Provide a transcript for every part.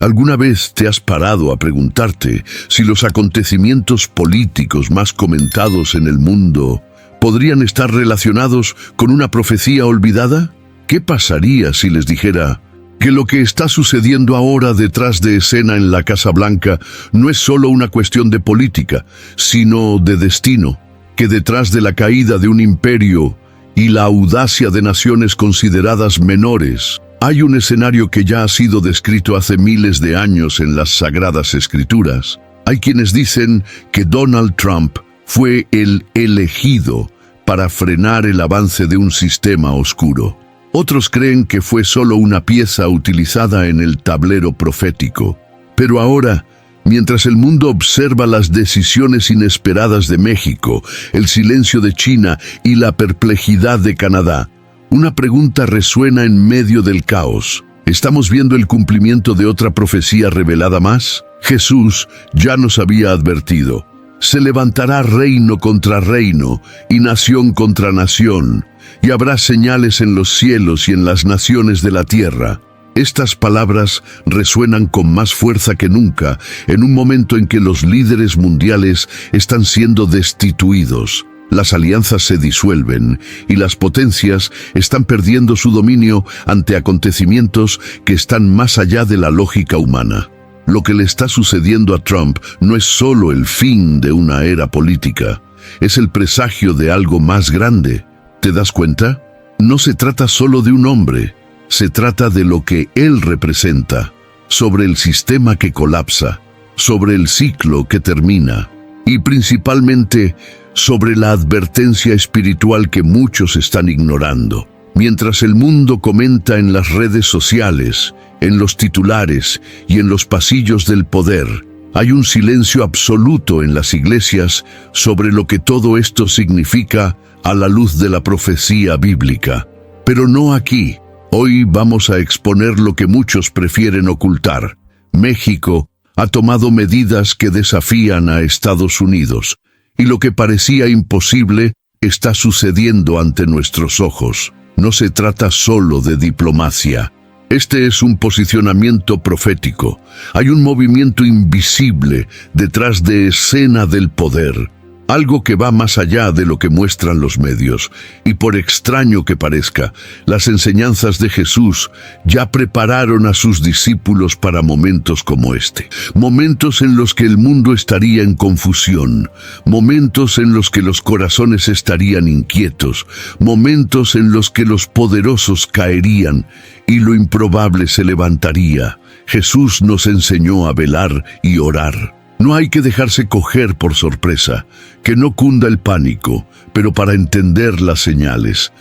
¿Alguna vez te has parado a preguntarte si los acontecimientos políticos más comentados en el mundo podrían estar relacionados con una profecía olvidada? ¿Qué pasaría si les dijera que lo que está sucediendo ahora detrás de escena en la Casa Blanca no es solo una cuestión de política, sino de destino? Que detrás de la caída de un imperio y la audacia de naciones consideradas menores, hay un escenario que ya ha sido descrito hace miles de años en las Sagradas Escrituras. Hay quienes dicen que Donald Trump fue el elegido para frenar el avance de un sistema oscuro. Otros creen que fue solo una pieza utilizada en el tablero profético. Pero ahora, mientras el mundo observa las decisiones inesperadas de México, el silencio de China y la perplejidad de Canadá, una pregunta resuena en medio del caos. ¿Estamos viendo el cumplimiento de otra profecía revelada más? Jesús ya nos había advertido. Se levantará reino contra reino y nación contra nación, y habrá señales en los cielos y en las naciones de la tierra. Estas palabras resuenan con más fuerza que nunca en un momento en que los líderes mundiales están siendo destituidos. Las alianzas se disuelven y las potencias están perdiendo su dominio ante acontecimientos que están más allá de la lógica humana. Lo que le está sucediendo a Trump no es solo el fin de una era política, es el presagio de algo más grande. ¿Te das cuenta? No se trata solo de un hombre, se trata de lo que él representa, sobre el sistema que colapsa, sobre el ciclo que termina, y principalmente sobre la advertencia espiritual que muchos están ignorando. Mientras el mundo comenta en las redes sociales, en los titulares y en los pasillos del poder, hay un silencio absoluto en las iglesias sobre lo que todo esto significa a la luz de la profecía bíblica. Pero no aquí. Hoy vamos a exponer lo que muchos prefieren ocultar. México ha tomado medidas que desafían a Estados Unidos, y lo que parecía imposible está sucediendo ante nuestros ojos. No se trata solo de diplomacia. Este es un posicionamiento profético. Hay un movimiento invisible detrás de escena del poder. Algo que va más allá de lo que muestran los medios. Y por extraño que parezca, las enseñanzas de Jesús ya prepararon a sus discípulos para momentos como este. Momentos en los que el mundo estaría en confusión. Momentos en los que los corazones estarían inquietos. Momentos en los que los poderosos caerían y lo improbable se levantaría. Jesús nos enseñó a velar y orar. No hay que dejarse coger por sorpresa, que no cunda el pánico, pero para entender las señales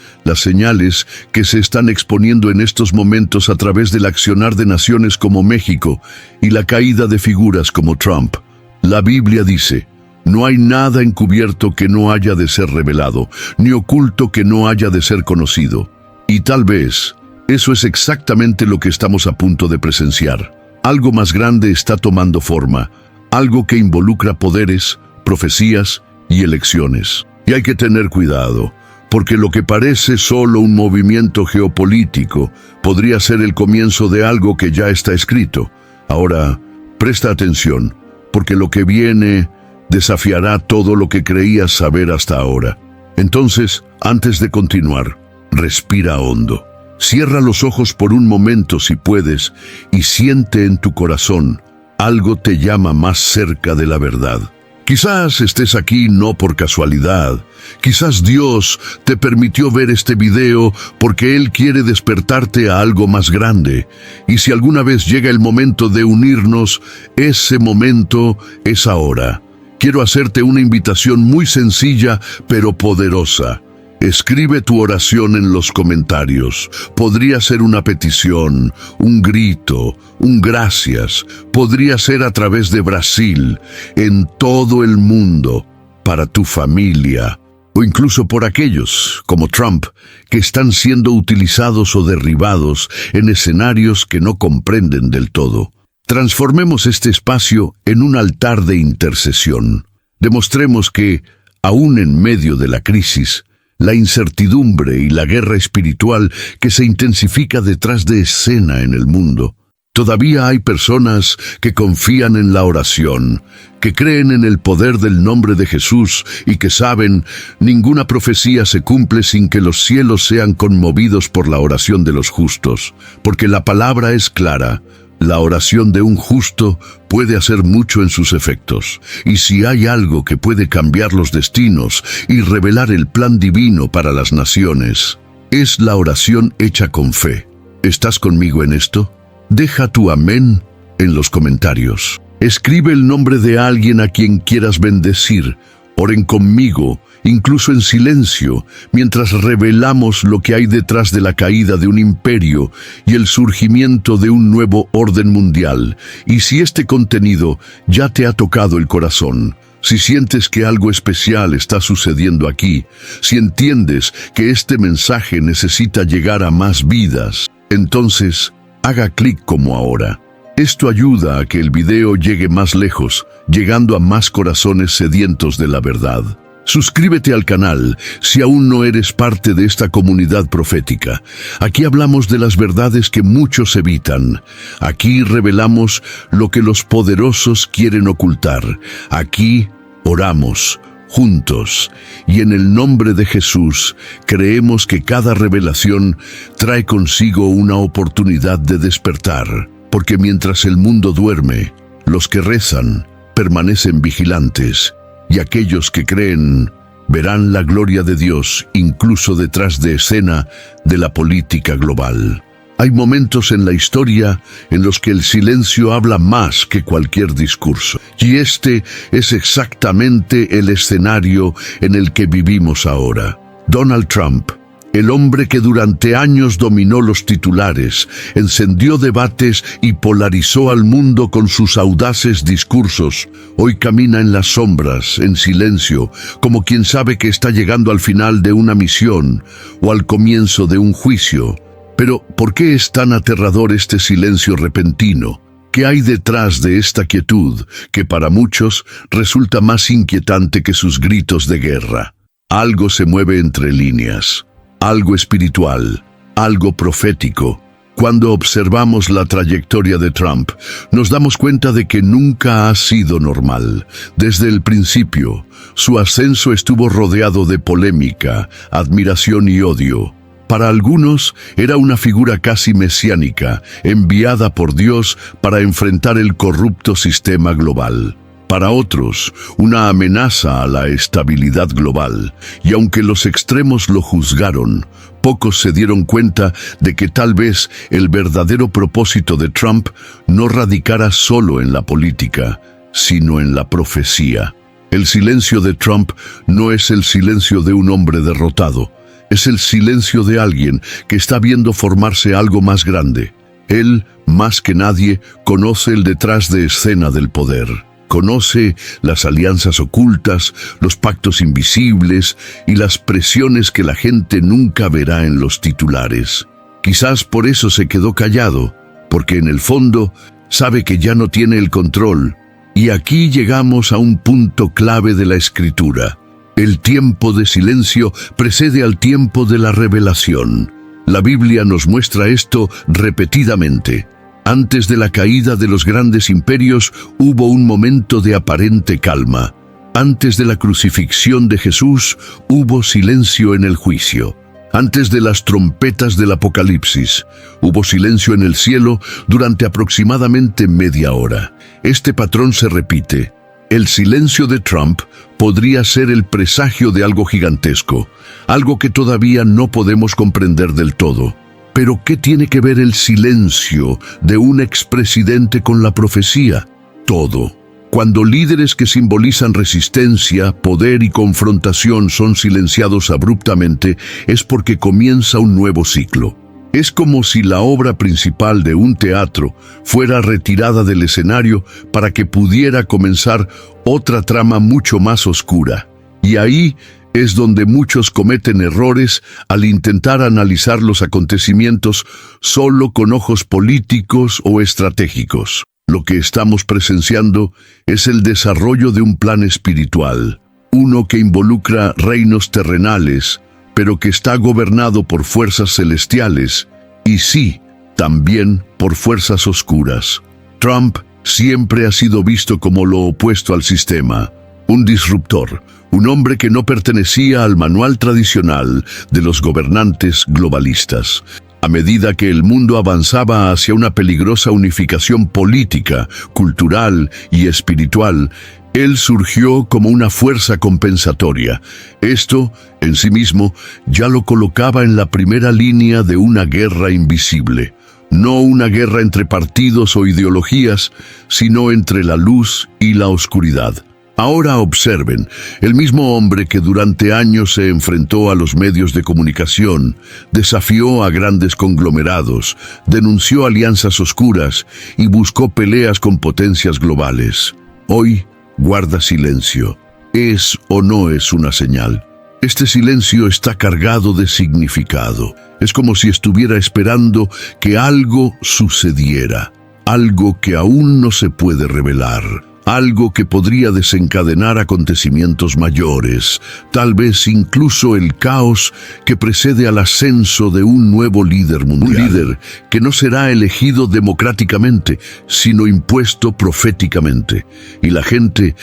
que se están exponiendo en estos momentos a través del accionar de naciones como México y la caída de figuras como Trump. La Biblia dice: no hay nada encubierto que no haya de ser revelado, ni oculto que no haya de ser conocido. Y tal vez eso es exactamente lo que estamos a punto de presenciar. Algo más grande está tomando forma. Algo que involucra poderes, profecías y elecciones. Y hay que tener cuidado, porque lo que parece solo un movimiento geopolítico podría ser el comienzo de algo que ya está escrito. Ahora, presta atención, porque lo que viene desafiará todo lo que creías saber hasta ahora. Entonces, antes de continuar, respira hondo. Cierra los ojos por un momento si puedes y siente en tu corazón. Algo te llama más cerca de la verdad. Quizás estés aquí no por casualidad. Quizás Dios te permitió ver este video porque Él quiere despertarte a algo más grande. Y si alguna vez llega el momento de unirnos, ese momento es ahora. Quiero hacerte una invitación muy sencilla pero poderosa. Escribe tu oración en los comentarios. Podría ser una petición, un grito, un gracias. Podría ser a través de Brasil, en todo el mundo, para tu familia, o incluso por aquellos, como Trump, que están siendo utilizados o derribados en escenarios que no comprenden del todo. Transformemos este espacio en un altar de intercesión. Demostremos que, aún en medio de la crisis, la incertidumbre y la guerra espiritual que se intensifica detrás de escena en el mundo, Todavía hay personas que confían en la oración, que creen en el poder del nombre de Jesús y que saben, ninguna profecía se cumple sin que los cielos sean conmovidos por la oración de los justos, porque la palabra es clara. La oración de un justo puede hacer mucho en sus efectos, y si hay algo que puede cambiar los destinos y revelar el plan divino para las naciones, es la oración hecha con fe. ¿Estás conmigo en esto? Deja tu amén en los comentarios. Escribe el nombre de alguien a quien quieras bendecir. Oren conmigo, incluso en silencio, mientras revelamos lo que hay detrás de la caída de un imperio y el surgimiento de un nuevo orden mundial. Y si este contenido ya te ha tocado el corazón, si sientes que algo especial está sucediendo aquí, si entiendes que este mensaje necesita llegar a más vidas, entonces haga clic como ahora. Esto ayuda a que el video llegue más lejos, llegando a más corazones sedientos de la verdad. Suscríbete al canal si aún no eres parte de esta comunidad profética. Aquí hablamos de las verdades que muchos evitan. Aquí revelamos lo que los poderosos quieren ocultar. Aquí oramos juntos, y en el nombre de Jesús creemos que cada revelación trae consigo una oportunidad de despertar, porque mientras el mundo duerme, los que rezan permanecen vigilantes, y aquellos que creen verán la gloria de Dios incluso detrás de escena de la política global. Hay momentos en la historia en los que el silencio habla más que cualquier discurso. Y este es exactamente el escenario en el que vivimos ahora. Donald Trump, el hombre que durante años dominó los titulares, encendió debates y polarizó al mundo con sus audaces discursos, hoy camina en las sombras, en silencio, como quien sabe que está llegando al final de una misión o al comienzo de un juicio. Pero, ¿por qué es tan aterrador este silencio repentino? ¿Qué hay detrás de esta quietud que para muchos resulta más inquietante que sus gritos de guerra? Algo se mueve entre líneas, algo espiritual, algo profético. Cuando observamos la trayectoria de Trump, nos damos cuenta de que nunca ha sido normal. Desde el principio, su ascenso estuvo rodeado de polémica, admiración y odio. Para algunos era una figura casi mesiánica, enviada por Dios para enfrentar el corrupto sistema global. Para otros, una amenaza a la estabilidad global, y aunque los extremos lo juzgaron, pocos se dieron cuenta de que tal vez el verdadero propósito de Trump no radicara solo en la política, sino en la profecía. El silencio de Trump no es el silencio de un hombre derrotado, es el silencio de alguien que está viendo formarse algo más grande. Él, más que nadie, conoce el detrás de escena del poder. Conoce las alianzas ocultas, los pactos invisibles y las presiones que la gente nunca verá en los titulares. Quizás por eso se quedó callado, porque en el fondo sabe que ya no tiene el control. Y aquí llegamos a un punto clave de la Escritura. El tiempo de silencio precede al tiempo de la revelación. La Biblia nos muestra esto repetidamente. Antes de la caída de los grandes imperios hubo un momento de aparente calma. Antes de la crucifixión de Jesús hubo silencio en el juicio. Antes de las trompetas del Apocalipsis hubo silencio en el cielo durante aproximadamente media hora. Este patrón se repite. El silencio de Trump podría ser el presagio de algo gigantesco, algo que todavía no podemos comprender del todo. Pero, ¿qué tiene que ver el silencio de un expresidente con la profecía? Todo. Cuando líderes que simbolizan resistencia, poder y confrontación son silenciados abruptamente, es porque comienza un nuevo ciclo. Es como si la obra principal de un teatro fuera retirada del escenario para que pudiera comenzar otra trama mucho más oscura. Y ahí es donde muchos cometen errores al intentar analizar los acontecimientos solo con ojos políticos o estratégicos. Lo que estamos presenciando es el desarrollo de un plan espiritual, uno que involucra reinos terrenales, pero que está gobernado por fuerzas celestiales. Y sí, también por fuerzas oscuras. Trump siempre ha sido visto como lo opuesto al sistema, un disruptor, un hombre que no pertenecía al manual tradicional de los gobernantes globalistas. A medida que el mundo avanzaba hacia una peligrosa unificación política, cultural y espiritual, él surgió como una fuerza compensatoria. Esto, en sí mismo, ya lo colocaba en la primera línea de una guerra invisible. No una guerra entre partidos o ideologías, sino entre la luz y la oscuridad. Ahora observen, el mismo hombre que durante años se enfrentó a los medios de comunicación, desafió a grandes conglomerados, denunció alianzas oscuras y buscó peleas con potencias globales. Hoy guarda silencio. ¿Es o no es una señal? Este silencio está cargado de significado. Es como si estuviera esperando que algo sucediera, algo que aún no se puede revelar. Algo que podría desencadenar acontecimientos mayores, tal vez incluso el caos que precede al ascenso de un nuevo líder mundial. Un líder que no será elegido democráticamente, sino impuesto proféticamente. Y la gente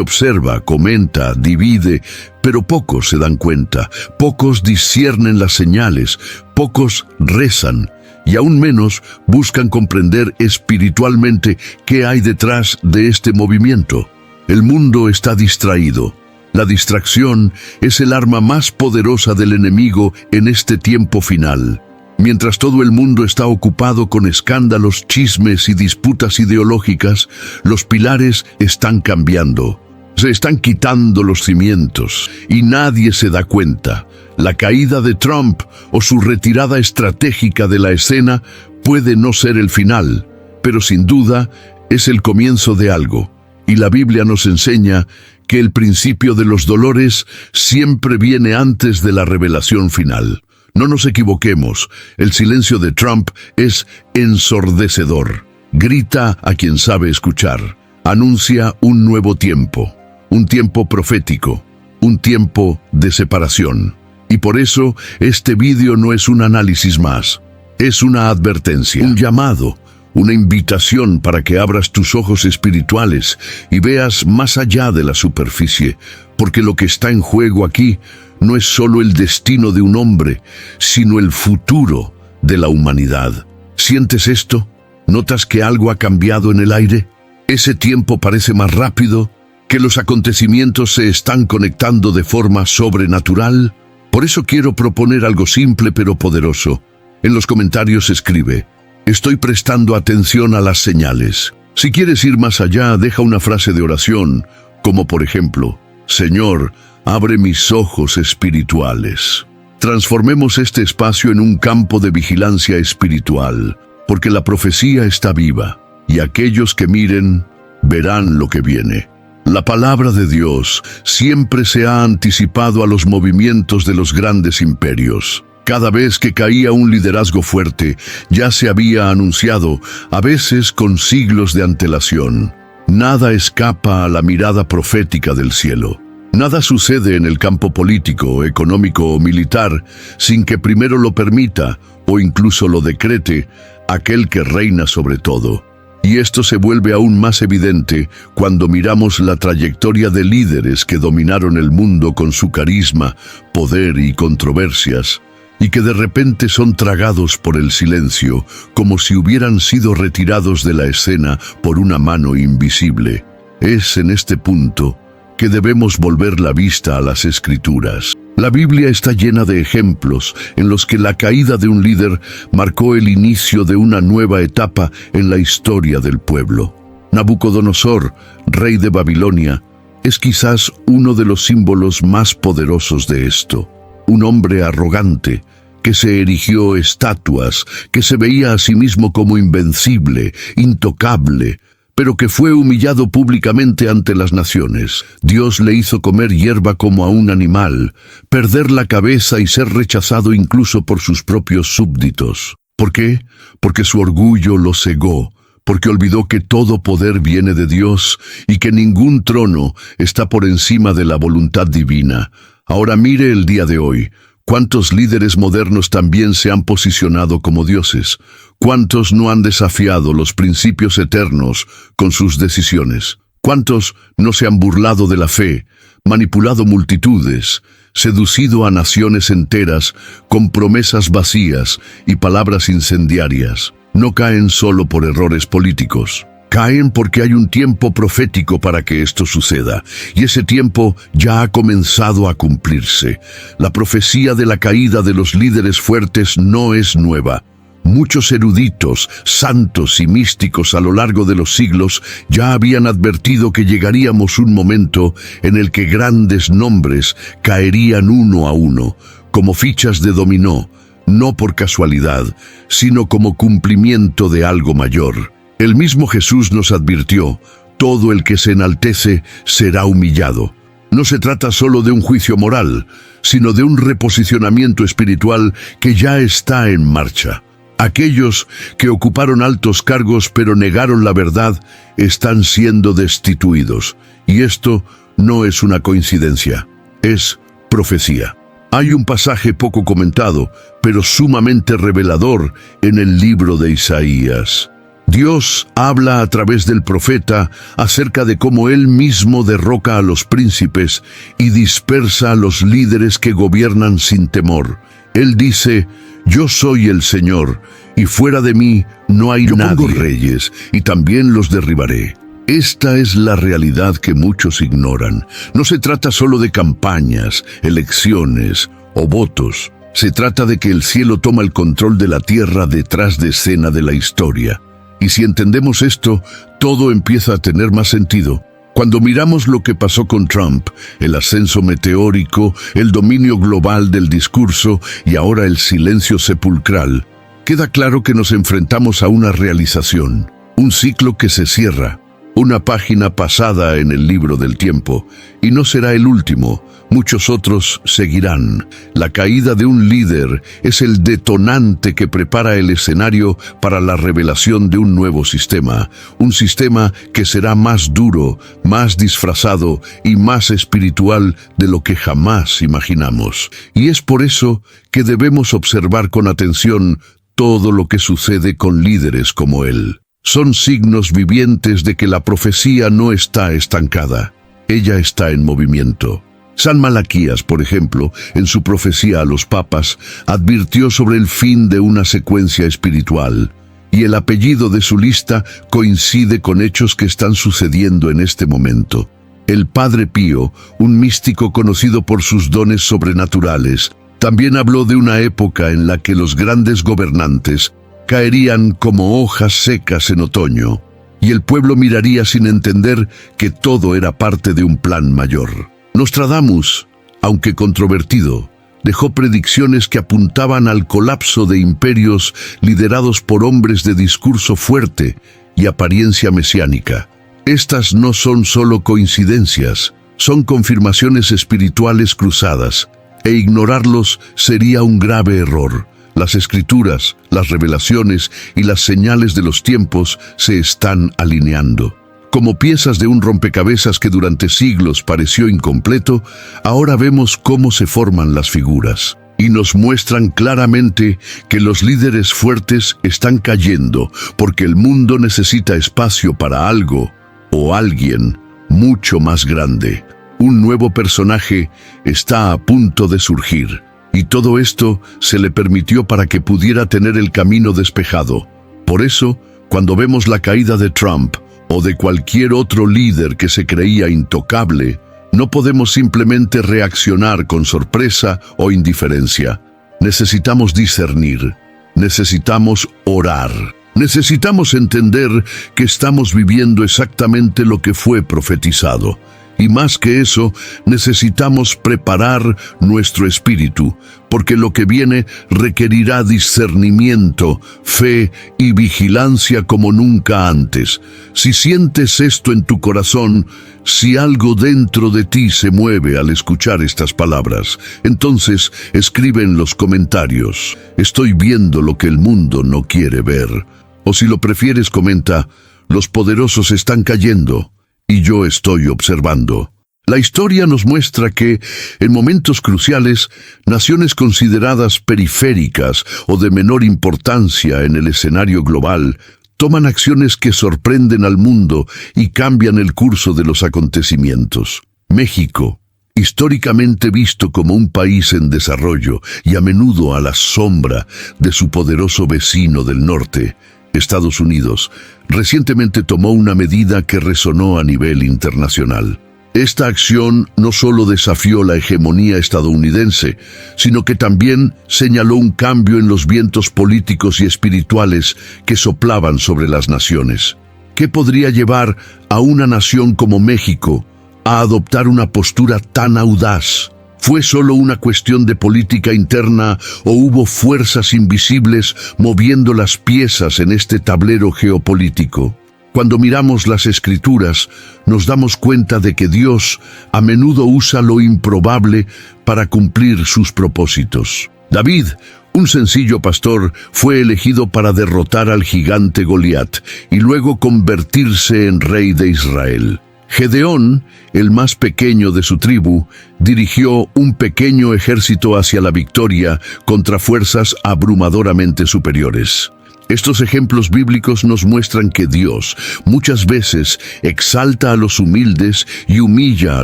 observa, comenta, divide, pero pocos se dan cuenta, pocos disciernen las señales, pocos rezan, y aún menos buscan comprender espiritualmente qué hay detrás de este movimiento. El mundo está distraído. La distracción es el arma más poderosa del enemigo en este tiempo final. Mientras todo el mundo está ocupado con escándalos, chismes y disputas ideológicas, los pilares están cambiando. Se están quitando los cimientos y nadie se da cuenta. La caída de Trump o su retirada estratégica de la escena puede no ser el final, pero sin duda es el comienzo de algo. Y la Biblia nos enseña que el principio de los dolores siempre viene antes de la revelación final. No nos equivoquemos, el silencio de Trump es ensordecedor. Grita a quien sabe escuchar. Anuncia un nuevo tiempo, un tiempo profético, un tiempo de separación. Y por eso este vídeo no es un análisis más, es una advertencia, un llamado, una invitación para que abras tus ojos espirituales y veas más allá de la superficie, porque lo que está en juego aquí no es solo el destino de un hombre, sino el futuro de la humanidad. ¿Sientes esto? ¿Notas que algo ha cambiado en el aire? Ese tiempo parece más rápido, que los acontecimientos se están conectando de forma sobrenatural. Por eso quiero proponer algo simple pero poderoso. En los comentarios escribe: estoy prestando atención a las señales. Si quieres ir más allá, deja una frase de oración, como por ejemplo: Señor, abre mis ojos espirituales. Transformemos este espacio en un campo de vigilancia espiritual, porque la profecía está viva, y aquellos que miren, verán lo que viene. La palabra de Dios siempre se ha anticipado a los movimientos de los grandes imperios. Cada vez que caía un liderazgo fuerte, ya se había anunciado, a veces con siglos de antelación. Nada escapa a la mirada profética del cielo. Nada sucede en el campo político, económico o militar sin que primero lo permita o incluso lo decrete aquel que reina sobre todo. Y esto se vuelve aún más evidente cuando miramos la trayectoria de líderes que dominaron el mundo con su carisma, poder y controversias, y que de repente son tragados por el silencio, como si hubieran sido retirados de la escena por una mano invisible. Es en este punto que debemos volver la vista a las Escrituras. La Biblia está llena de ejemplos en los que la caída de un líder marcó el inicio de una nueva etapa en la historia del pueblo. Nabucodonosor, rey de Babilonia, es quizás uno de los símbolos más poderosos de esto. Un hombre arrogante, que se erigió estatuas, que se veía a sí mismo como invencible, intocable, pero que fue humillado públicamente ante las naciones. Dios le hizo comer hierba como a un animal, perder la cabeza y ser rechazado incluso por sus propios súbditos. ¿Por qué? Porque su orgullo lo cegó, porque olvidó que todo poder viene de Dios y que ningún trono está por encima de la voluntad divina. Ahora mire el día de hoy. ¿Cuántos líderes modernos también se han posicionado como dioses? ¿Cuántos no han desafiado los principios eternos con sus decisiones? ¿Cuántos no se han burlado de la fe, manipulado multitudes, seducido a naciones enteras con promesas vacías y palabras incendiarias? No caen solo por errores políticos. Caen porque hay un tiempo profético para que esto suceda, y ese tiempo ya ha comenzado a cumplirse. La profecía de la caída de los líderes fuertes no es nueva. Muchos eruditos, santos y místicos a lo largo de los siglos ya habían advertido que llegaríamos un momento en el que grandes nombres caerían uno a uno, como fichas de dominó, no por casualidad, sino como cumplimiento de algo mayor. El mismo Jesús nos advirtió: todo el que se enaltece será humillado. No se trata solo de un juicio moral, sino de un reposicionamiento espiritual que ya está en marcha. Aquellos que ocuparon altos cargos pero negaron la verdad están siendo destituidos. Y esto no es una coincidencia, es profecía. Hay un pasaje poco comentado, pero sumamente revelador en el libro de Isaías. Dios habla a través del profeta acerca de cómo Él mismo derroca a los príncipes y dispersa a los líderes que gobiernan sin temor. Él dice: yo soy el Señor, y fuera de mí no hay nadie. Pongo reyes, y también los derribaré. Esta es la realidad que muchos ignoran. No se trata solo de campañas, elecciones o votos. Se trata de que el cielo toma el control de la tierra detrás de escena de la historia. Y si entendemos esto, todo empieza a tener más sentido. Cuando miramos lo que pasó con Trump, el ascenso meteórico, el dominio global del discurso y ahora el silencio sepulcral, queda claro que nos enfrentamos a una realización, un ciclo que se cierra, una página pasada en el libro del tiempo, y no será el último. Muchos otros seguirán. La caída de un líder es el detonante que prepara el escenario para la revelación de un nuevo sistema, un sistema que será más duro, más disfrazado y más espiritual de lo que jamás imaginamos. Y es por eso que debemos observar con atención todo lo que sucede con líderes como él. Son signos vivientes de que la profecía no está estancada, ella está en movimiento. San Malaquías, por ejemplo, en su profecía a los papas, advirtió sobre el fin de una secuencia espiritual, y el apellido de su lista coincide con hechos que están sucediendo en este momento. El Padre Pío, un místico conocido por sus dones sobrenaturales, también habló de una época en la que los grandes gobernantes caerían como hojas secas en otoño, y el pueblo miraría sin entender que todo era parte de un plan mayor. Nostradamus, aunque controvertido, dejó predicciones que apuntaban al colapso de imperios liderados por hombres de discurso fuerte y apariencia mesiánica. Estas no son solo coincidencias, son confirmaciones espirituales cruzadas, e ignorarlos sería un grave error. Las escrituras, las revelaciones y las señales de los tiempos se están alineando. Como piezas de un rompecabezas que durante siglos pareció incompleto, ahora vemos cómo se forman las figuras. Y nos muestran claramente que los líderes fuertes están cayendo porque el mundo necesita espacio para algo o alguien mucho más grande. Un nuevo personaje está a punto de surgir. Y todo esto se le permitió para que pudiera tener el camino despejado. Por eso, cuando vemos la caída de Trump o de cualquier otro líder que se creía intocable, no podemos simplemente reaccionar con sorpresa o indiferencia. Necesitamos discernir, necesitamos orar, necesitamos entender que estamos viviendo exactamente lo que fue profetizado. Y más que eso, necesitamos preparar nuestro espíritu, porque lo que viene requerirá discernimiento, fe y vigilancia como nunca antes. Si sientes esto en tu corazón, si algo dentro de ti se mueve al escuchar estas palabras, entonces escribe en los comentarios: estoy viendo lo que el mundo no quiere ver. O si lo prefieres, comenta: los poderosos están cayendo y yo estoy observando. La historia nos muestra que, en momentos cruciales, naciones consideradas periféricas o de menor importancia en el escenario global toman acciones que sorprenden al mundo y cambian el curso de los acontecimientos. México, históricamente visto como un país en desarrollo y a menudo a la sombra de su poderoso vecino del norte, Estados Unidos, recientemente tomó una medida que resonó a nivel internacional. Esta acción no solo desafió la hegemonía estadounidense, sino que también señaló un cambio en los vientos políticos y espirituales que soplaban sobre las naciones. ¿Qué podría llevar a una nación como México a adoptar una postura tan audaz? ¿Fue solo una cuestión de política interna o hubo fuerzas invisibles moviendo las piezas en este tablero geopolítico? Cuando miramos las Escrituras, nos damos cuenta de que Dios a menudo usa lo improbable para cumplir sus propósitos. David, un sencillo pastor, fue elegido para derrotar al gigante Goliat y luego convertirse en rey de Israel. Gedeón, el más pequeño de su tribu, dirigió un pequeño ejército hacia la victoria contra fuerzas abrumadoramente superiores. Estos ejemplos bíblicos nos muestran que Dios muchas veces exalta a los humildes y humilla a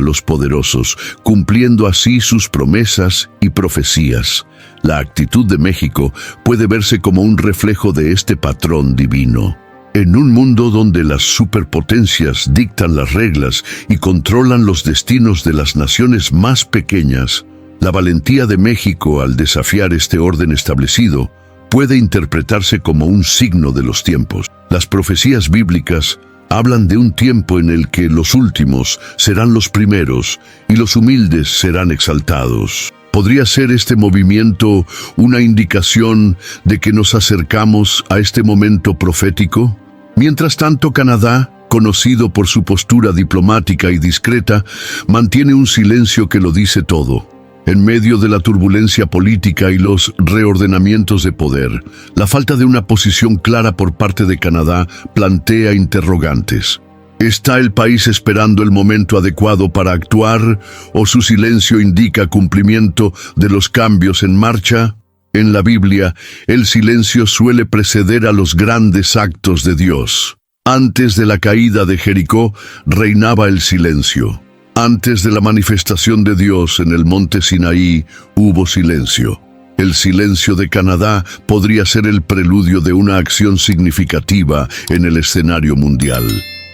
los poderosos, cumpliendo así sus promesas y profecías. La actitud de México puede verse como un reflejo de este patrón divino. En un mundo donde las superpotencias dictan las reglas y controlan los destinos de las naciones más pequeñas, la valentía de México al desafiar este orden establecido puede interpretarse como un signo de los tiempos. Las profecías bíblicas hablan de un tiempo en el que los últimos serán los primeros y los humildes serán exaltados. ¿Podría ser este movimiento una indicación de que nos acercamos a este momento profético? Mientras tanto, Canadá, conocido por su postura diplomática y discreta, mantiene un silencio que lo dice todo. En medio de la turbulencia política y los reordenamientos de poder, la falta de una posición clara por parte de Canadá plantea interrogantes. ¿Está el país esperando el momento adecuado para actuar o su silencio indica cumplimiento de los cambios en marcha? En la Biblia, el silencio suele preceder a los grandes actos de Dios. Antes de la caída de Jericó, reinaba el silencio. Antes de la manifestación de Dios en el monte Sinaí, hubo silencio. El silencio de Canadá podría ser el preludio de una acción significativa en el escenario mundial.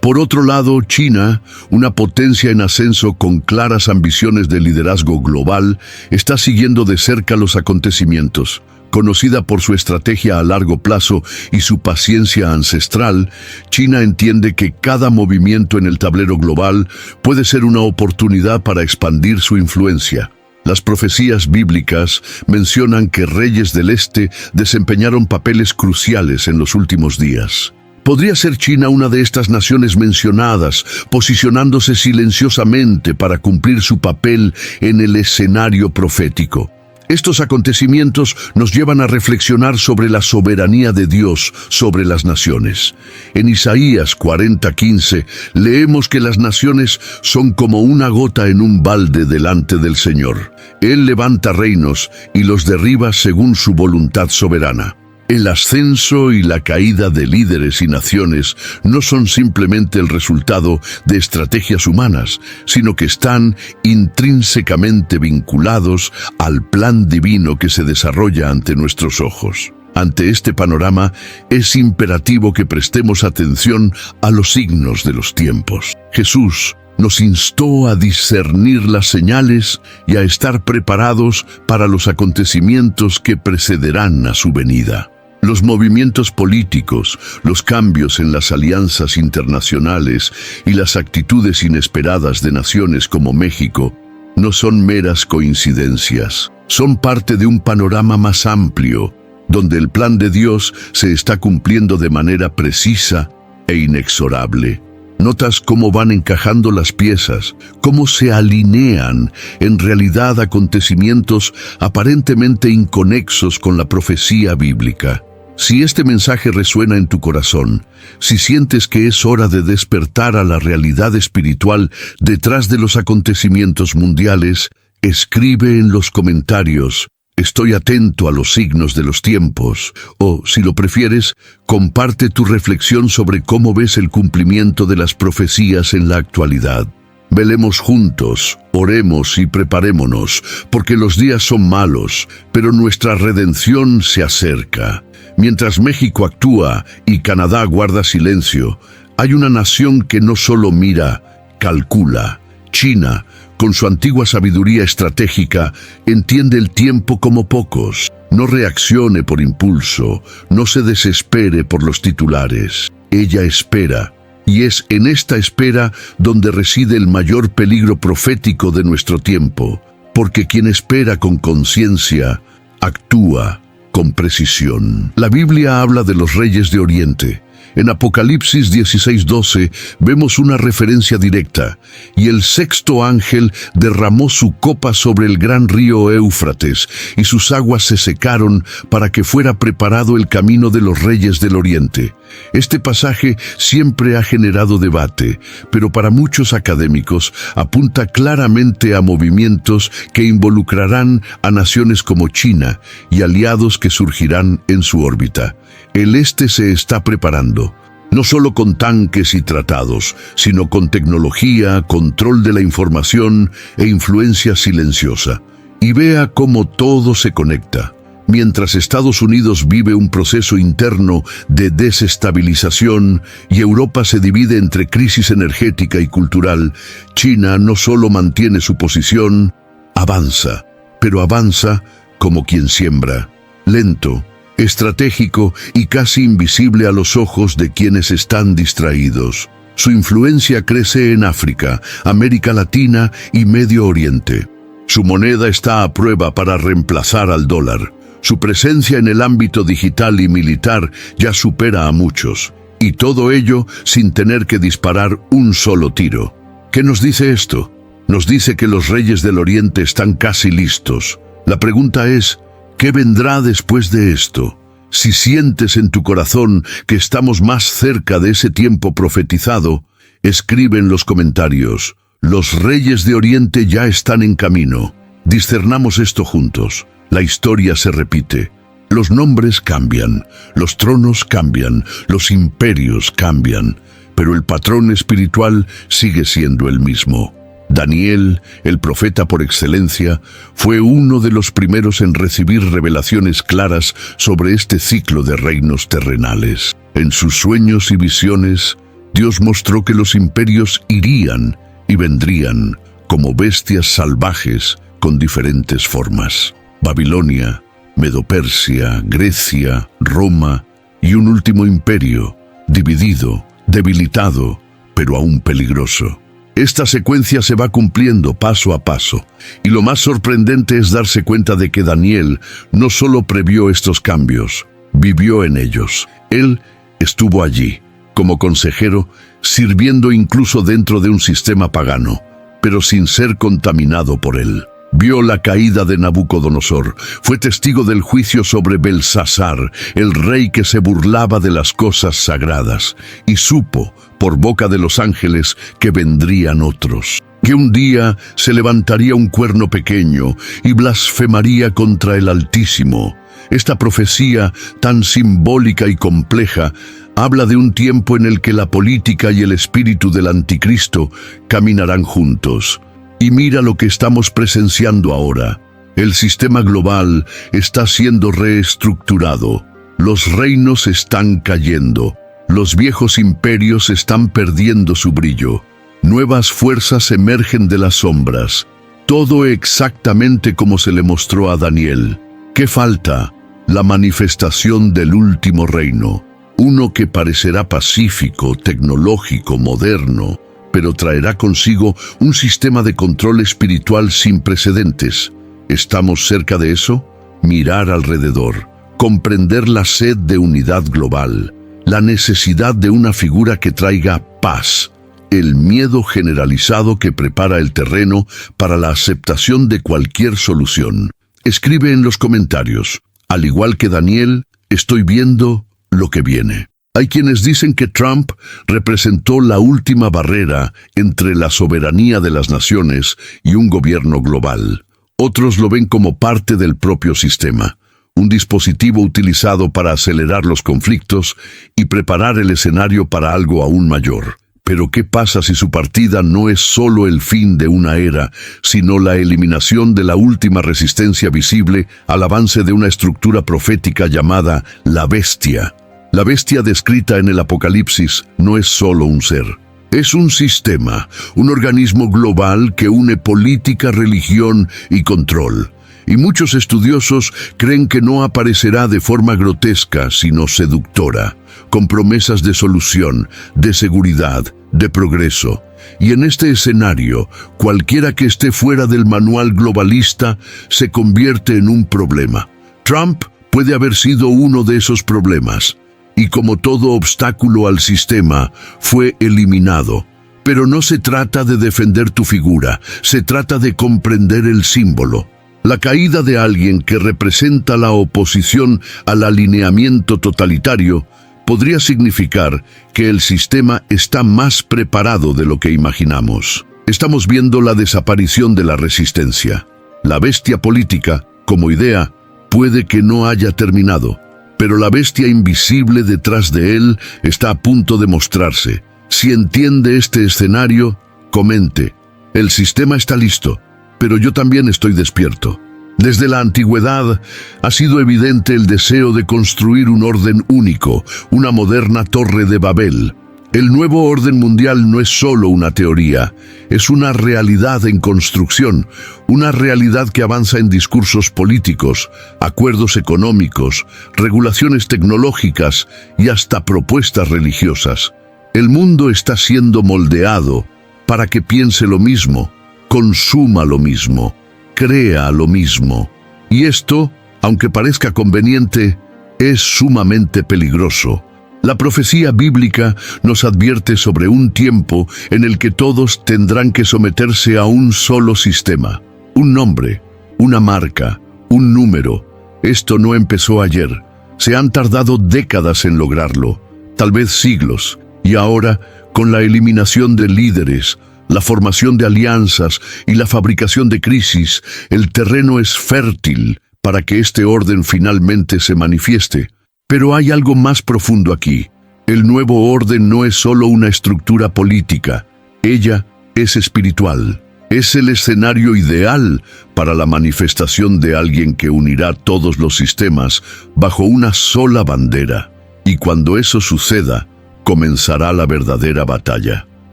Por otro lado, China, una potencia en ascenso con claras ambiciones de liderazgo global, está siguiendo de cerca los acontecimientos. Conocida por su estrategia a largo plazo y su paciencia ancestral, China entiende que cada movimiento en el tablero global puede ser una oportunidad para expandir su influencia. Las profecías bíblicas mencionan que reyes del este desempeñaron papeles cruciales en los últimos días. ¿Podría ser China una de estas naciones mencionadas, posicionándose silenciosamente para cumplir su papel en el escenario profético? Estos acontecimientos nos llevan a reflexionar sobre la soberanía de Dios sobre las naciones. En Isaías 40:15 leemos que las naciones son como una gota en un balde delante del Señor. Él levanta reinos y los derriba según su voluntad soberana. El ascenso y la caída de líderes y naciones no son simplemente el resultado de estrategias humanas, sino que están intrínsecamente vinculados al plan divino que se desarrolla ante nuestros ojos. Ante este panorama, es imperativo que prestemos atención a los signos de los tiempos. Jesús nos instó a discernir las señales y a estar preparados para los acontecimientos que precederán a su venida. Los movimientos políticos, los cambios en las alianzas internacionales y las actitudes inesperadas de naciones como México no son meras coincidencias. Son parte de un panorama más amplio, donde el plan de Dios se está cumpliendo de manera precisa e inexorable. ¿Notas cómo van encajando las piezas? ¿Cómo se alinean en realidad acontecimientos aparentemente inconexos con la profecía bíblica? Si este mensaje resuena en tu corazón, si sientes que es hora de despertar a la realidad espiritual detrás de los acontecimientos mundiales, escribe en los comentarios: estoy atento a los signos de los tiempos, o, si lo prefieres, comparte tu reflexión sobre cómo ves el cumplimiento de las profecías en la actualidad. Velemos juntos, oremos y preparémonos, porque los días son malos, pero nuestra redención se acerca. Mientras México actúa y Canadá guarda silencio, hay una nación que no solo mira, calcula. China, con su antigua sabiduría estratégica, entiende el tiempo como pocos. No reaccione por impulso, no se desespere por los titulares. Ella espera. Y es en esta espera donde reside el mayor peligro profético de nuestro tiempo, porque quien espera con conciencia, actúa con precisión. La Biblia habla de los reyes de Oriente. En Apocalipsis 16:12 vemos una referencia directa: y el sexto ángel derramó su copa sobre el gran río Éufrates, y sus aguas se secaron para que fuera preparado el camino de los reyes del Oriente. Este pasaje siempre ha generado debate, pero para muchos académicos apunta claramente a movimientos que involucrarán a naciones como China y aliados que surgirán en su órbita. El este se está preparando, no solo con tanques y tratados, sino con tecnología, control de la información e influencia silenciosa. Y vea cómo todo se conecta. Mientras Estados Unidos vive un proceso interno de desestabilización y Europa se divide entre crisis energética y cultural, China no solo mantiene su posición, avanza, pero avanza como quien siembra, lento, estratégico y casi invisible a los ojos de quienes están distraídos. Su influencia crece en África, América Latina y Medio Oriente. Su moneda está a prueba para reemplazar al dólar. Su presencia en el ámbito digital y militar ya supera a muchos. Y todo ello sin tener que disparar un solo tiro. ¿Qué nos dice esto? Nos dice que los reyes del Oriente están casi listos. La pregunta es: ¿qué vendrá después de esto? Si sientes en tu corazón que estamos más cerca de ese tiempo profetizado, escribe en los comentarios: los reyes de Oriente ya están en camino. Discernamos esto juntos. La historia se repite. Los nombres cambian, los tronos cambian, los imperios cambian, pero el patrón espiritual sigue siendo el mismo. Daniel, el profeta por excelencia, fue uno de los primeros en recibir revelaciones claras sobre este ciclo de reinos terrenales. En sus sueños y visiones, Dios mostró que los imperios irían y vendrían como bestias salvajes con diferentes formas. Babilonia, Medo-Persia, Grecia, Roma y un último imperio, dividido, debilitado, pero aún peligroso. Esta secuencia se va cumpliendo paso a paso, y lo más sorprendente es darse cuenta de que Daniel no solo previó estos cambios, vivió en ellos. Él estuvo allí, como consejero, sirviendo incluso dentro de un sistema pagano, pero sin ser contaminado por él. Vio la caída de Nabucodonosor, fue testigo del juicio sobre Belsasar, el rey que se burlaba de las cosas sagradas, y supo, por boca de los ángeles, que vendrían otros, que un día se levantaría un cuerno pequeño y blasfemaría contra el Altísimo. Esta profecía, tan simbólica y compleja, habla de un tiempo en el que la política y el espíritu del anticristo caminarán juntos. Y mira lo que estamos presenciando ahora. El sistema global está siendo reestructurado. Los reinos están cayendo. Los viejos imperios están perdiendo su brillo. Nuevas fuerzas emergen de las sombras. Todo exactamente como se le mostró a Daniel. ¿Qué falta? La manifestación del último reino. Uno que parecerá pacífico, tecnológico, moderno, pero traerá consigo un sistema de control espiritual sin precedentes. ¿Estamos cerca de eso? Mirar alrededor, comprender la sed de unidad global, la necesidad de una figura que traiga paz, el miedo generalizado que prepara el terreno para la aceptación de cualquier solución. Escribe en los comentarios: al igual que Daniel, estoy viendo lo que viene. Hay quienes dicen que Trump representó la última barrera entre la soberanía de las naciones y un gobierno global. Otros lo ven como parte del propio sistema, un dispositivo utilizado para acelerar los conflictos y preparar el escenario para algo aún mayor. Pero ¿qué pasa si su partida no es solo el fin de una era, sino la eliminación de la última resistencia visible al avance de una estructura profética llamada la bestia? La bestia descrita en el Apocalipsis no es solo un ser. Es un sistema, un organismo global que une política, religión y control. Y muchos estudiosos creen que no aparecerá de forma grotesca, sino seductora, con promesas de solución, de seguridad, de progreso. Y en este escenario, cualquiera que esté fuera del manual globalista se convierte en un problema. Trump puede haber sido uno de esos problemas. Y como todo obstáculo al sistema, fue eliminado. Pero no se trata de defender tu figura, se trata de comprender el símbolo. La caída de alguien que representa la oposición al alineamiento totalitario podría significar que el sistema está más preparado de lo que imaginamos. Estamos viendo la desaparición de la resistencia. La bestia política, como idea, puede que no haya terminado. Pero la bestia invisible detrás de él está a punto de mostrarse. Si entiende este escenario, comente. El sistema está listo, pero yo también estoy despierto. Desde la antigüedad ha sido evidente el deseo de construir un orden único, una moderna torre de Babel. El nuevo orden mundial no es solo una teoría, es una realidad en construcción, una realidad que avanza en discursos políticos, acuerdos económicos, regulaciones tecnológicas y hasta propuestas religiosas. El mundo está siendo moldeado para que piense lo mismo, consuma lo mismo, crea lo mismo. Y esto, aunque parezca conveniente, es sumamente peligroso. La profecía bíblica nos advierte sobre un tiempo en el que todos tendrán que someterse a un solo sistema, un nombre, una marca, un número. Esto no empezó ayer. Se han tardado décadas en lograrlo, tal vez siglos, y ahora, con la eliminación de líderes, la formación de alianzas y la fabricación de crisis, el terreno es fértil para que este orden finalmente se manifieste. Pero hay algo más profundo aquí. El nuevo orden no es solo una estructura política. Ella es espiritual. Es el escenario ideal para la manifestación de alguien que unirá todos los sistemas bajo una sola bandera. Y cuando eso suceda, comenzará la verdadera batalla.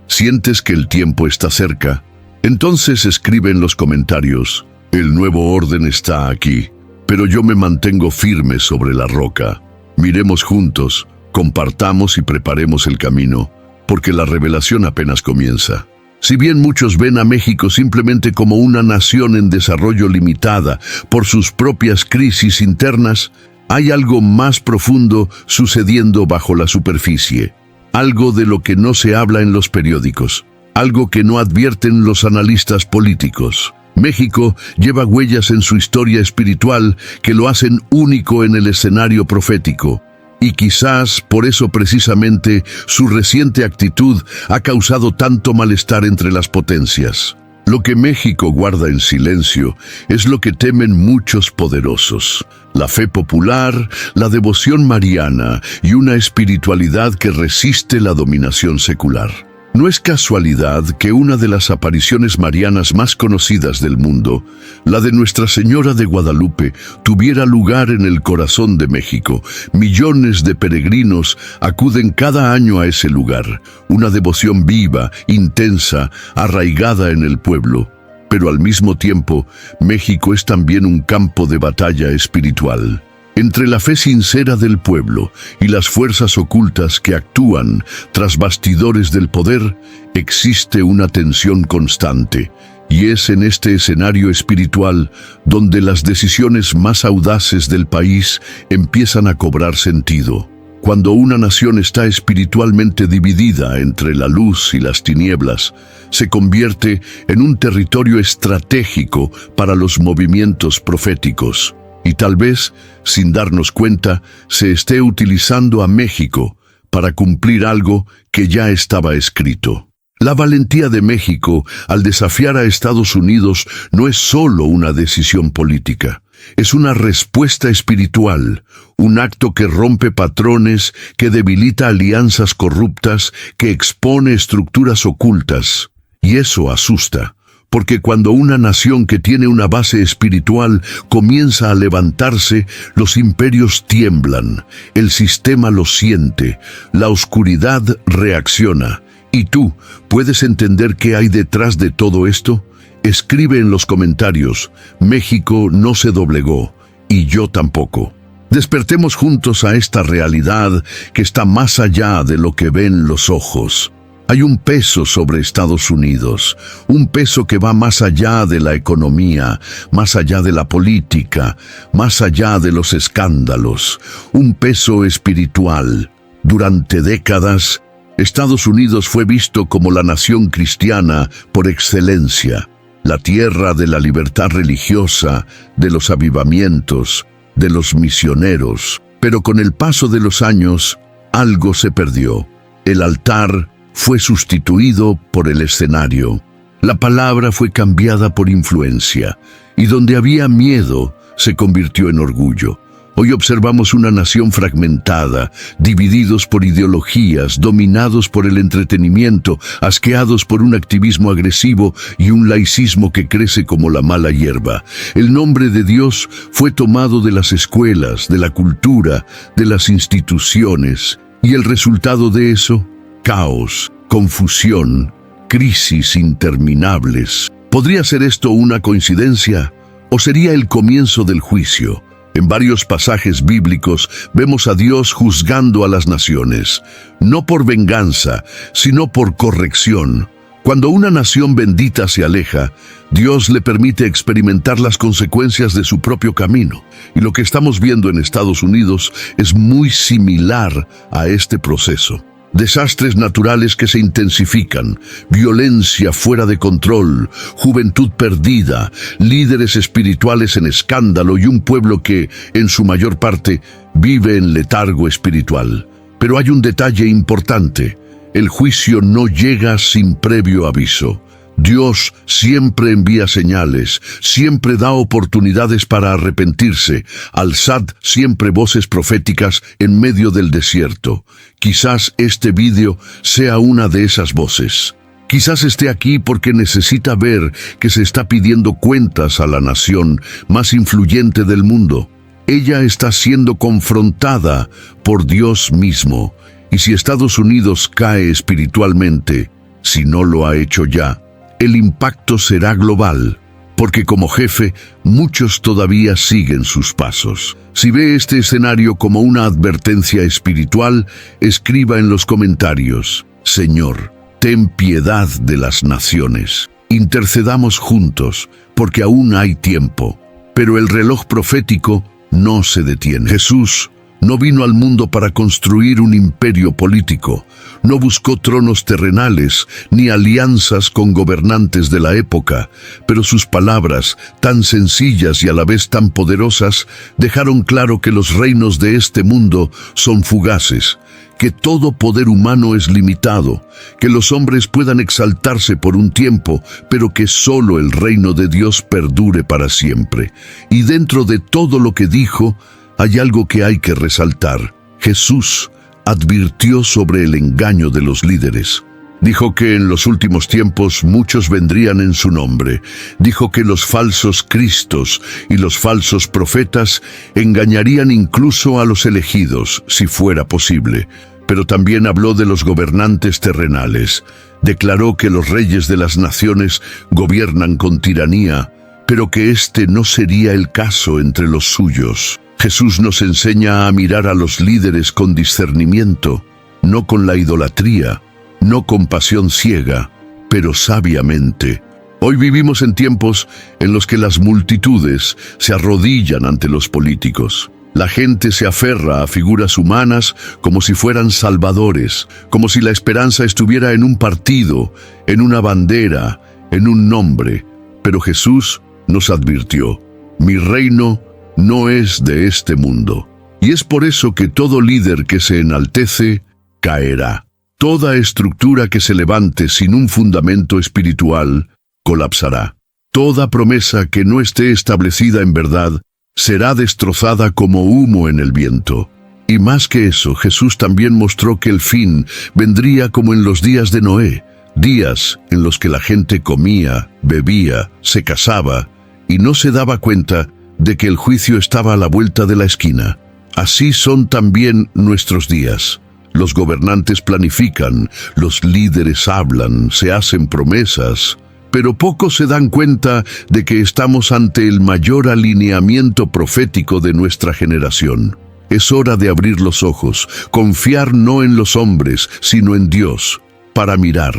¿Sientes que el tiempo está cerca? Entonces escribe en los comentarios: el nuevo orden está aquí, pero yo me mantengo firme sobre la roca. Miremos juntos, compartamos y preparemos el camino, porque la revelación apenas comienza. Si bien muchos ven a México simplemente como una nación en desarrollo limitada por sus propias crisis internas, hay algo más profundo sucediendo bajo la superficie. Algo de lo que no se habla en los periódicos, algo que no advierten los analistas políticos. México lleva huellas en su historia espiritual que lo hacen único en el escenario profético. Y quizás por eso precisamente su reciente actitud ha causado tanto malestar entre las potencias. Lo que México guarda en silencio es lo que temen muchos poderosos: la fe popular, la devoción mariana y una espiritualidad que resiste la dominación secular. No es casualidad que una de las apariciones marianas más conocidas del mundo, la de Nuestra Señora de Guadalupe, tuviera lugar en el corazón de México. Millones de peregrinos acuden cada año a ese lugar, una devoción viva, intensa, arraigada en el pueblo. Pero al mismo tiempo, México es también un campo de batalla espiritual. Entre la fe sincera del pueblo y las fuerzas ocultas que actúan tras bastidores del poder, existe una tensión constante, y es en este escenario espiritual donde las decisiones más audaces del país empiezan a cobrar sentido. Cuando una nación está espiritualmente dividida entre la luz y las tinieblas, se convierte en un territorio estratégico para los movimientos proféticos. Y tal vez, sin darnos cuenta, se esté utilizando a México para cumplir algo que ya estaba escrito. La valentía de México al desafiar a Estados Unidos no es solo una decisión política, es una respuesta espiritual, un acto que rompe patrones, que debilita alianzas corruptas, que expone estructuras ocultas. Y eso asusta, porque cuando una nación que tiene una base espiritual comienza a levantarse, los imperios tiemblan, el sistema lo siente, la oscuridad reacciona. ¿Y tú puedes entender qué hay detrás de todo esto? Escribe en los comentarios, México no se doblegó, y yo tampoco. Despertemos juntos a esta realidad que está más allá de lo que ven los ojos. Hay un peso sobre Estados Unidos, un peso que va más allá de la economía, más allá de la política, más allá de los escándalos, un peso espiritual. Durante décadas, Estados Unidos fue visto como la nación cristiana por excelencia, la tierra de la libertad religiosa, de los avivamientos, de los misioneros. Pero con el paso de los años, algo se perdió. El altar fue sustituido por el escenario. La palabra fue cambiada por influencia, y donde había miedo, se convirtió en orgullo. Hoy observamos una nación fragmentada, divididos por ideologías, dominados por el entretenimiento, asqueados por un activismo agresivo y un laicismo que crece como la mala hierba. El nombre de Dios fue tomado de las escuelas, de la cultura, de las instituciones. Y el resultado de eso, caos, confusión, crisis interminables. ¿Podría ser esto una coincidencia? ¿O sería el comienzo del juicio? En varios pasajes bíblicos vemos a Dios juzgando a las naciones, no por venganza, sino por corrección. Cuando una nación bendita se aleja, Dios le permite experimentar las consecuencias de su propio camino. Y lo que estamos viendo en Estados Unidos es muy similar a este proceso. Desastres naturales que se intensifican, violencia fuera de control, juventud perdida, líderes espirituales en escándalo y un pueblo que, en su mayor parte, vive en letargo espiritual. Pero hay un detalle importante: el juicio no llega sin previo aviso. Dios siempre envía señales, siempre da oportunidades para arrepentirse. Alzad siempre voces proféticas en medio del desierto. Quizás este vídeo sea una de esas voces. Quizás esté aquí porque necesita ver que se está pidiendo cuentas a la nación más influyente del mundo. Ella está siendo confrontada por Dios mismo. Y si Estados Unidos cae espiritualmente, si no lo ha hecho ya, el impacto será global, porque como jefe, muchos todavía siguen sus pasos. Si ve este escenario como una advertencia espiritual, escriba en los comentarios: Señor, ten piedad de las naciones. Intercedamos juntos, porque aún hay tiempo. Pero el reloj profético no se detiene. Jesús no vino al mundo para construir un imperio político, no buscó tronos terrenales ni alianzas con gobernantes de la época, pero sus palabras, tan sencillas y a la vez tan poderosas, dejaron claro que los reinos de este mundo son fugaces, que todo poder humano es limitado, que los hombres puedan exaltarse por un tiempo, pero que solo el reino de Dios perdure para siempre. Y dentro de todo lo que dijo, hay algo que hay que resaltar. Jesús advirtió sobre el engaño de los líderes. Dijo que en los últimos tiempos muchos vendrían en su nombre. Dijo que los falsos cristos y los falsos profetas engañarían incluso a los elegidos, si fuera posible. Pero también habló de los gobernantes terrenales. Declaró que los reyes de las naciones gobiernan con tiranía, pero que este no sería el caso entre los suyos. Jesús nos enseña a mirar a los líderes con discernimiento, no con la idolatría, no con pasión ciega, pero sabiamente. Hoy vivimos en tiempos en los que las multitudes se arrodillan ante los políticos. La gente se aferra a figuras humanas como si fueran salvadores, como si la esperanza estuviera en un partido, en una bandera, en un nombre. Pero Jesús nos advirtió: mi reino no es de este mundo. Y es por eso que todo líder que se enaltece, caerá. Toda estructura que se levante sin un fundamento espiritual, colapsará. Toda promesa que no esté establecida en verdad, será destrozada como humo en el viento. Y más que eso, Jesús también mostró que el fin vendría como en los días de Noé, días en los que la gente comía, bebía, se casaba, y no se daba cuenta de que el juicio estaba a la vuelta de la esquina. Así son también nuestros días. Los gobernantes planifican, los líderes hablan, se hacen promesas, pero pocos se dan cuenta de que estamos ante el mayor alineamiento profético de nuestra generación. Es hora de abrir los ojos, confiar no en los hombres, sino en Dios, para mirar,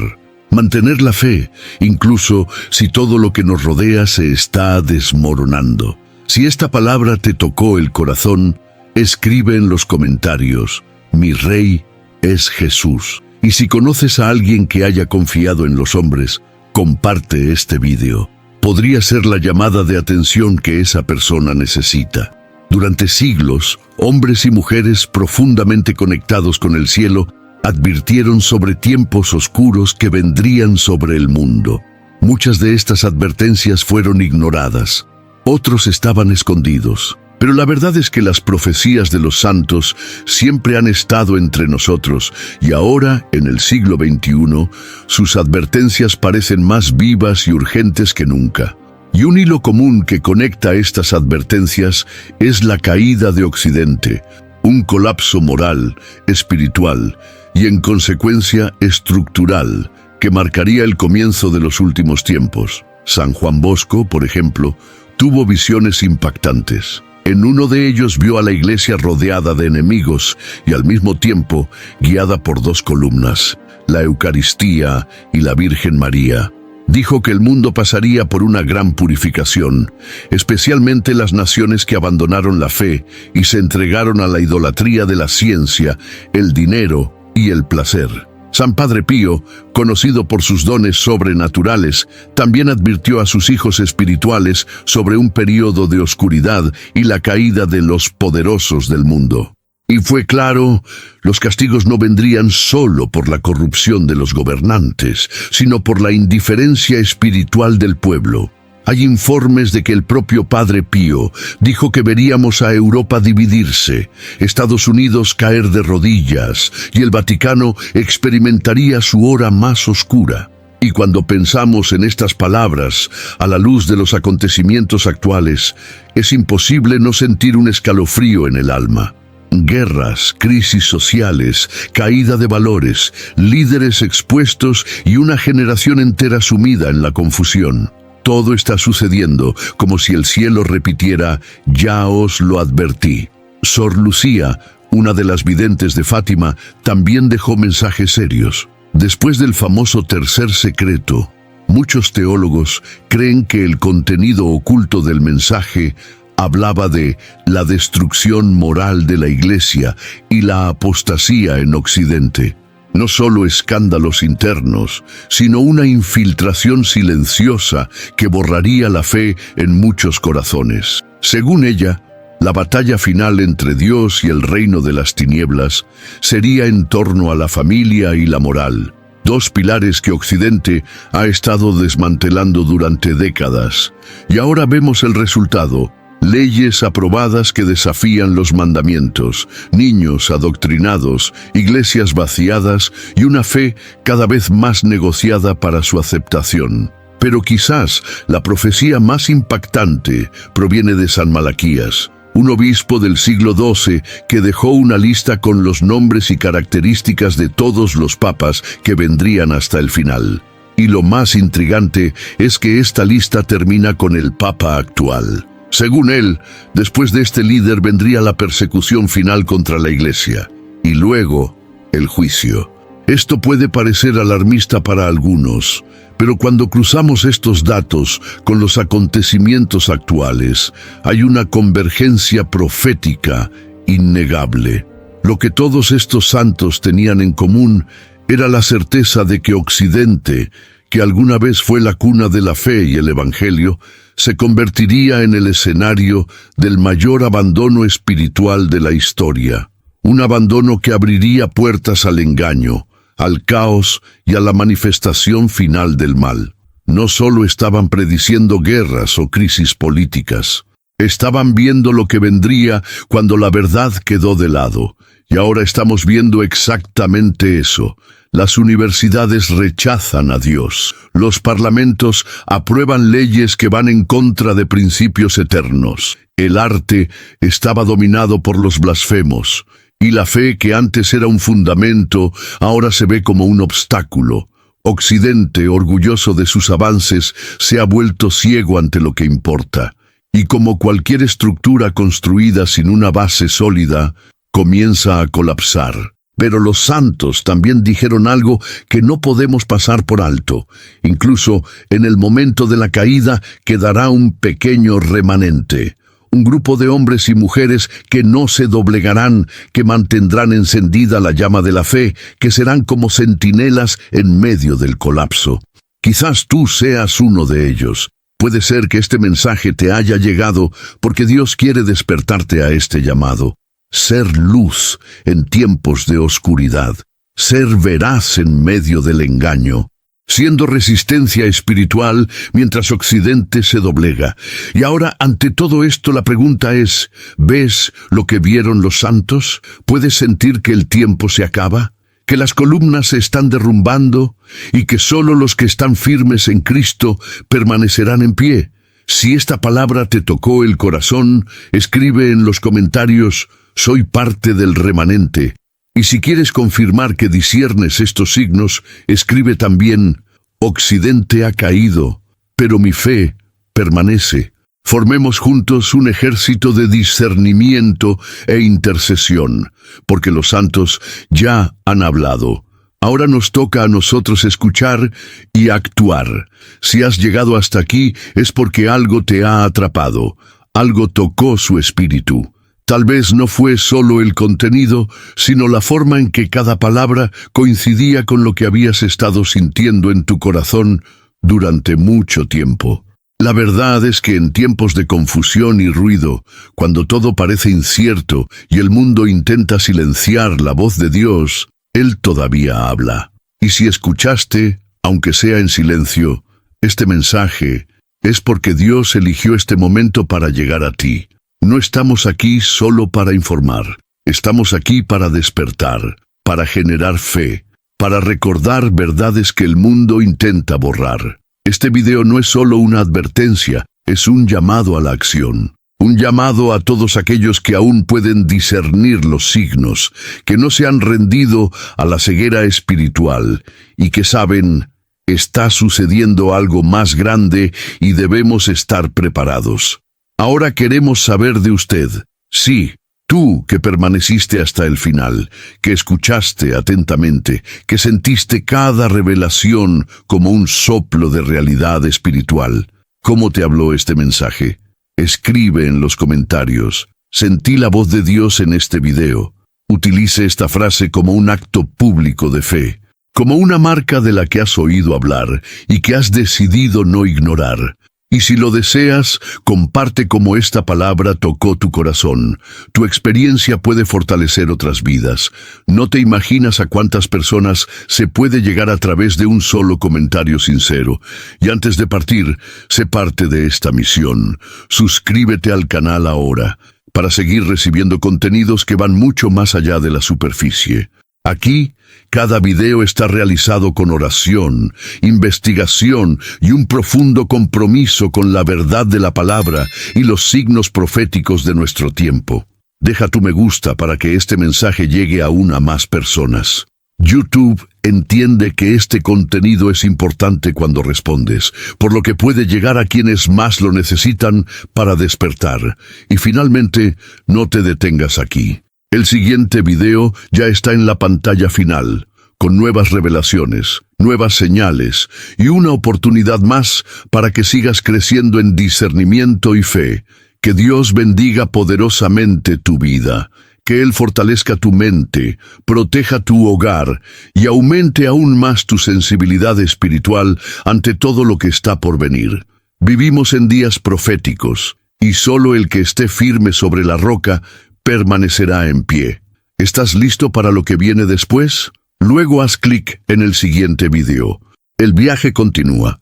mantener la fe, incluso si todo lo que nos rodea se está desmoronando. Si esta palabra te tocó el corazón, escribe en los comentarios: mi rey es Jesús. Y si conoces a alguien que haya confiado en los hombres, comparte este vídeo. Podría ser la llamada de atención que esa persona necesita. Durante siglos, hombres y mujeres profundamente conectados con el cielo advirtieron sobre tiempos oscuros que vendrían sobre el mundo. Muchas de estas advertencias fueron ignoradas. Otros estaban escondidos. Pero la verdad es que las profecías de los santos siempre han estado entre nosotros, y ahora, en el siglo XXI, sus advertencias parecen más vivas y urgentes que nunca. Y un hilo común que conecta estas advertencias es la caída de Occidente, un colapso moral, espiritual y, en consecuencia, estructural, que marcaría el comienzo de los últimos tiempos. San Juan Bosco, por ejemplo, tuvo visiones impactantes. En uno de ellos vio a la iglesia rodeada de enemigos y al mismo tiempo guiada por dos columnas, la Eucaristía y la Virgen María. Dijo que el mundo pasaría por una gran purificación, especialmente las naciones que abandonaron la fe y se entregaron a la idolatría de la ciencia, el dinero y el placer. San Padre Pío, conocido por sus dones sobrenaturales, también advirtió a sus hijos espirituales sobre un período de oscuridad y la caída de los poderosos del mundo. Y fue claro, los castigos no vendrían solo por la corrupción de los gobernantes, sino por la indiferencia espiritual del pueblo. Hay informes de que el propio Padre Pío dijo que veríamos a Europa dividirse, Estados Unidos caer de rodillas y el Vaticano experimentaría su hora más oscura. Y cuando pensamos en estas palabras, a la luz de los acontecimientos actuales, es imposible no sentir un escalofrío en el alma. Guerras, crisis sociales, caída de valores, líderes expuestos y una generación entera sumida en la confusión. Todo está sucediendo como si el cielo repitiera: ya os lo advertí. Sor Lucía, una de las videntes de Fátima, también dejó mensajes serios. Después del famoso tercer secreto, muchos teólogos creen que el contenido oculto del mensaje hablaba de la destrucción moral de la Iglesia y la apostasía en Occidente. No solo escándalos internos, sino una infiltración silenciosa que borraría la fe en muchos corazones. Según ella, la batalla final entre Dios y el reino de las tinieblas sería en torno a la familia y la moral, dos pilares que Occidente ha estado desmantelando durante décadas. Y ahora vemos el resultado: leyes aprobadas que desafían los mandamientos, niños adoctrinados, iglesias vaciadas y una fe cada vez más negociada para su aceptación. Pero quizás la profecía más impactante proviene de San Malaquías, un obispo del siglo XII que dejó una lista con los nombres y características de todos los papas que vendrían hasta el final. Y lo más intrigante es que esta lista termina con el papa actual. Según él, después de este líder vendría la persecución final contra la Iglesia, y luego el juicio. Esto puede parecer alarmista para algunos, pero cuando cruzamos estos datos con los acontecimientos actuales, hay una convergencia profética innegable. Lo que todos estos santos tenían en común era la certeza de que Occidente, que alguna vez fue la cuna de la fe y el Evangelio, se convertiría en el escenario del mayor abandono espiritual de la historia. Un abandono que abriría puertas al engaño, al caos y a la manifestación final del mal. No solo estaban prediciendo guerras o crisis políticas, estaban viendo lo que vendría cuando la verdad quedó de lado. Y ahora estamos viendo exactamente eso. Las universidades rechazan a Dios. Los parlamentos aprueban leyes que van en contra de principios eternos. El arte estaba dominado por los blasfemos. Y la fe, que antes era un fundamento, ahora se ve como un obstáculo. Occidente, orgulloso de sus avances, se ha vuelto ciego ante lo que importa. Y como cualquier estructura construida sin una base sólida, comienza a colapsar. Pero los santos también dijeron algo que no podemos pasar por alto. Incluso en el momento de la caída quedará un pequeño remanente. Un grupo de hombres y mujeres que no se doblegarán, que mantendrán encendida la llama de la fe, que serán como centinelas en medio del colapso. Quizás tú seas uno de ellos. Puede ser que este mensaje te haya llegado porque Dios quiere despertarte a este llamado. Ser luz en tiempos de oscuridad. Ser veraz en medio del engaño. Siendo resistencia espiritual mientras Occidente se doblega. Y ahora, ante todo esto, la pregunta es, ¿ves lo que vieron los santos? ¿Puedes sentir que el tiempo se acaba? ¿Que las columnas se están derrumbando? ¿Y que solo los que están firmes en Cristo permanecerán en pie? Si esta palabra te tocó el corazón, escribe en los comentarios, soy parte del remanente. Y si quieres confirmar que disiernes estos signos, escribe también, Occidente ha caído, pero mi fe permanece. Formemos juntos un ejército de discernimiento e intercesión, porque los santos ya han hablado. Ahora nos toca a nosotros escuchar y actuar. Si has llegado hasta aquí es porque algo te ha atrapado, algo tocó su espíritu. Tal vez no fue solo el contenido, sino la forma en que cada palabra coincidía con lo que habías estado sintiendo en tu corazón durante mucho tiempo. La verdad es que en tiempos de confusión y ruido, cuando todo parece incierto y el mundo intenta silenciar la voz de Dios, Él todavía habla. Y si escuchaste, aunque sea en silencio, este mensaje, es porque Dios eligió este momento para llegar a ti. No estamos aquí solo para informar, estamos aquí para despertar, para generar fe, para recordar verdades que el mundo intenta borrar. Este video no es solo una advertencia, es un llamado a la acción. Un llamado a todos aquellos que aún pueden discernir los signos, que no se han rendido a la ceguera espiritual y que saben, está sucediendo algo más grande y debemos estar preparados. Ahora queremos saber de usted. Sí, tú que permaneciste hasta el final, que escuchaste atentamente, que sentiste cada revelación como un soplo de realidad espiritual. ¿Cómo te habló este mensaje? Escribe en los comentarios. Sentí la voz de Dios en este video. Utilice esta frase como un acto público de fe, como una marca de la que has oído hablar y que has decidido no ignorar. Y si lo deseas, comparte cómo esta palabra tocó tu corazón. Tu experiencia puede fortalecer otras vidas. No te imaginas a cuántas personas se puede llegar a través de un solo comentario sincero. Y antes de partir, sé parte de esta misión. Suscríbete al canal ahora, para seguir recibiendo contenidos que van mucho más allá de la superficie. Aquí, cada video está realizado con oración, investigación y un profundo compromiso con la verdad de la palabra y los signos proféticos de nuestro tiempo. Deja tu me gusta para que este mensaje llegue aún a más personas. YouTube entiende que este contenido es importante cuando respondes, por lo que puede llegar a quienes más lo necesitan para despertar. Y finalmente, no te detengas aquí. El siguiente video ya está en la pantalla final, con nuevas revelaciones, nuevas señales y una oportunidad más para que sigas creciendo en discernimiento y fe. Que Dios bendiga poderosamente tu vida. Que Él fortalezca tu mente, proteja tu hogar y aumente aún más tu sensibilidad espiritual ante todo lo que está por venir. Vivimos en días proféticos, y solo el que esté firme sobre la roca permanecerá en pie. ¿Estás listo para lo que viene después? Luego haz clic en el siguiente video. El viaje continúa.